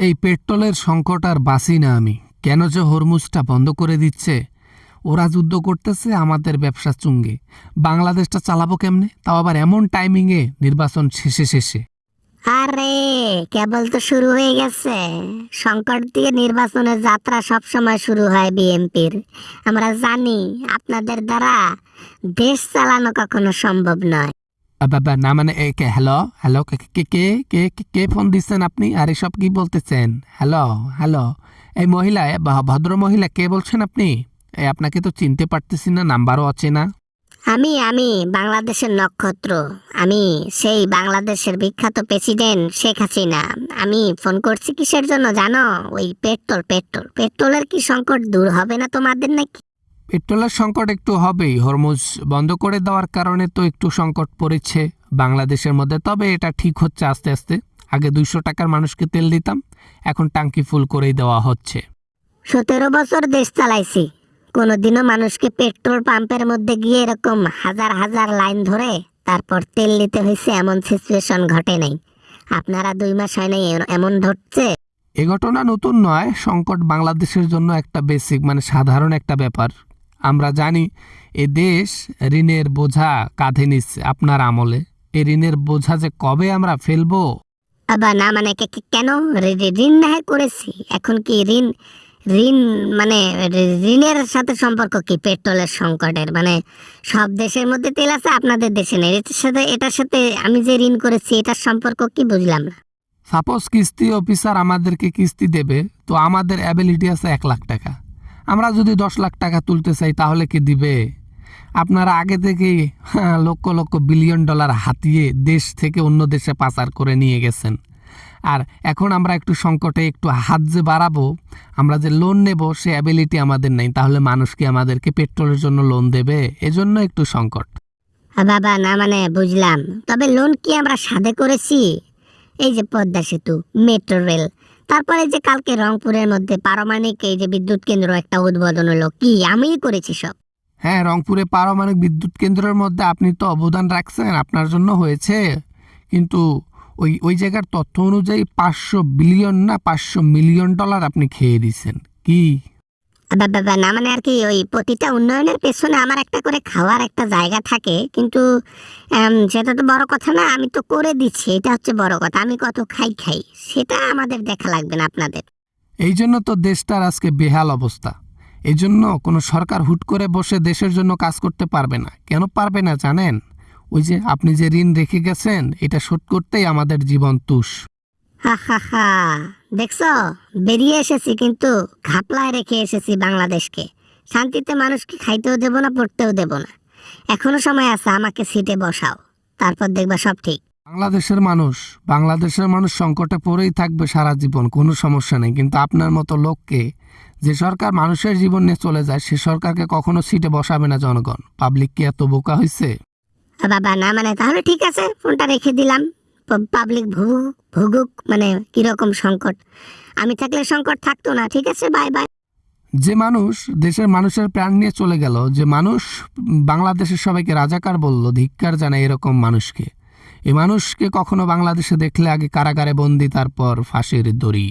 এই পেট্রোলের সংকট আর বাঁচি না আমি। কেন যে হরমুজটা বন্ধ করে দিচ্ছে? ওরা যুদ্ধ করতেছে আমাদের ব্যবসা চুঙ্গে। বাংলাদেশটা চালাবো কেমনে? তাও আবার এমন টাইমিংয়ে, নির্বাচন শেষে শেষে। আরে কেবল তো শুরু হয়ে গেছে। সংকট দিয়ে নির্বাচনের যাত্রা সবসময় শুরু হয় বিএনপির। আমরা জানি আপনাদের দ্বারা দেশ চালানো কখনো সম্ভব নয়। বাবা না মানে হ্যালো হ্যালো, কে কে কে কে কে কে ফোন দিচ্ছেন আপনি? আর এসব কি বলতেছেন? হ্যালো হ্যালো, এই মহিলা, ভদ্র মহিলা, কে বলছেন আপনি? আপনাকে তো চিনতে পারতেছি না, নাম্বারও আছে না। আমি বাংলাদেশের নক্ষত্র। আমি সেই বাংলাদেশের বিখ্যাত প্রেসিডেন্ট শেখ হাসিনা। আমি ফোন করছি কিসের জন্য জানো? ওই পেট্রোলের কি সংকট দূর হবে না তোমাদের নাকি? পেট্রোলের সংকট একটু হবেই। হরমুজ বন্ধ করে দেওয়ার কারণে তো একটু সংকট পড়েছে বাংলাদেশের মধ্যে। তবে এটা ঠিক হচ্ছে আস্তে আস্তে। আগে 200 টাকার মানুষকে তেল দিতাম, এখন টাঙ্কি ফুল করেই দেওয়া হচ্ছে। 17 বছর দেশ চালাইছি, কোনোদিনও মানুষকে পেট্রোল পাম্পের মধ্যে গিয়ে এরকম হাজার হাজার লাইন ধরে তারপর তেল নিতে হয়েছে এমন সিচুয়েশন ঘটে নাই। আপনারা 2 মাস হয় নাই এমন ধরছে। এ ঘটনা নতুন নয়। সংকট বাংলাদেশের জন্য একটা বেসিক, মানে সাধারণ একটা ব্যাপার। আমরা জানি এ দেশ ঋণের বোঝা কাঁধে নিচ্ছে আপনার আমলে। এই ঋণের বোঝা যে কবে আমরা ফেলবো। আবার না মানে কেন? ঋণ না হয় করেছি, এখন কি ঋণ ঋণ মানে ঋণের সাথে সম্পর্ক কি পেট্রোলের সংকটের? মানে সব দেশের মধ্যে তেল আছে, আপনাদের দেশে নেই। এটার সাথে আমি যে ঋণ করেছি এটার সম্পর্ক কি বুঝলাম না। সাপোজ কিস্তি অফিসার আমাদেরকে কিস্তি দেবে, তো আমাদের অ্যাবিলিটি আছে 1 লাখ টাকা। আমরা যদি 10 লাখ টাকা তুলতে চাই তাহলে কি দিবে? আপনারা আগে থেকেই লক্ষ লক্ষ বিলিয়ন ডলার হাতিয়ে দেশ থেকে অন্য দেশে পাচার করে নিয়ে গেছেন। আর এখন আমরা একটু সংকটে একটু হাত যে বাড়াবো, আমরা যে লোন নেব সে অ্যাবিলিটি আমাদের নেই। তাহলে মানুষ কি আমাদেরকে পেট্রোলের জন্য লোন দেবে? এজন্য একটু সংকট। বাবা না মানে বুঝলাম, তবে লোন কি আমরা সাধে করেছি? এই যে পদ্মা সেতু, মেট্রো রেল, তারপরে যে কালকে রংপুরের মধ্যে পারমাণবিক এই যে বিদ্যুৎ কেন্দ্র একটা উদ্বোধন হলো, কি আমিই করেছি সব? হ্যাঁ, রংপুরে পারমাণবিক বিদ্যুৎ কেন্দ্রের মধ্যে আপনি তো অবদান রাখছেন, আপনার জন্য হয়েছে। কিন্তু ওই ওই জায়গার তথ্য অনুযায়ী 500 বিলিয়ন না 500 মিলিয়ন ডলার আপনি খেয়ে দিয়েছেন। কি? বাবা না মানে আর কি, ওই প্রতিটা উন্নয়নের পেছনে আমার একটা করে খাওয়ার একটা জায়গা থাকে, কিন্তু সেটা তো বড় কথা না। আমি তো করে দিচ্ছি, এটা হচ্ছে বড় কথা। আমি কত খাই সেটা আমাদের দেখা লাগবে না আপনাদের। এই জন্য তো দেশটার আজকে বেহাল অবস্থা। এই জন্য কোনো সরকার হুট করে বসে দেশের জন্য কাজ করতে পারবে না। কেন পারবে না জানেন? ওই যে আপনি যে ঋণ রেখে গেছেন, এটা শোধ করতেই আমাদের জীবন তুষ। হা হা হা, দেখছো, বেরিয়ে এসেছি কিন্তু ঘাপলায় রেখে এসেছি বাংলাদেশকে। শান্তিতে মানুষকে খাইতেও দেব না, পড়তেও দেব না। এখনো সময় আছে, আমাকে সিটে বসাও, তারপর দেখবা সব ঠিক। বাংলাদেশের মানুষ সংকটে পড়েই থাকবে সারা জীবন, কোনো সমস্যা নেই। কিন্তু আপনার মতো লোককে, যে সরকার মানুষের জীবন নিয়ে চলে যায়, সে সরকারকে কখনো সিটে বসাবে না জনগণ। পাবলিক কি এত বোকা হয়েছে? বাবা না মানে তাহলে ঠিক আছে, ফোনটা রেখে দিলাম। পাবলিক ভুগুক, মানে কিরকম সংকট? আমি থাকলে সংকট থাকতো না। ঠিক আছে, বাই বাই। যে মানুষ দেশের মানুষের প্রাণ নিয়ে চলে গেল, যে মানুষ বাংলাদেশের সবাইকে রাজাকার বলল, ধিক্কার জানায় এরকম মানুষকে। এই মানুষকে কখনো বাংলাদেশে দেখলে আগে কারাগারে বন্দি, তারপর ফাঁসির দড়ি।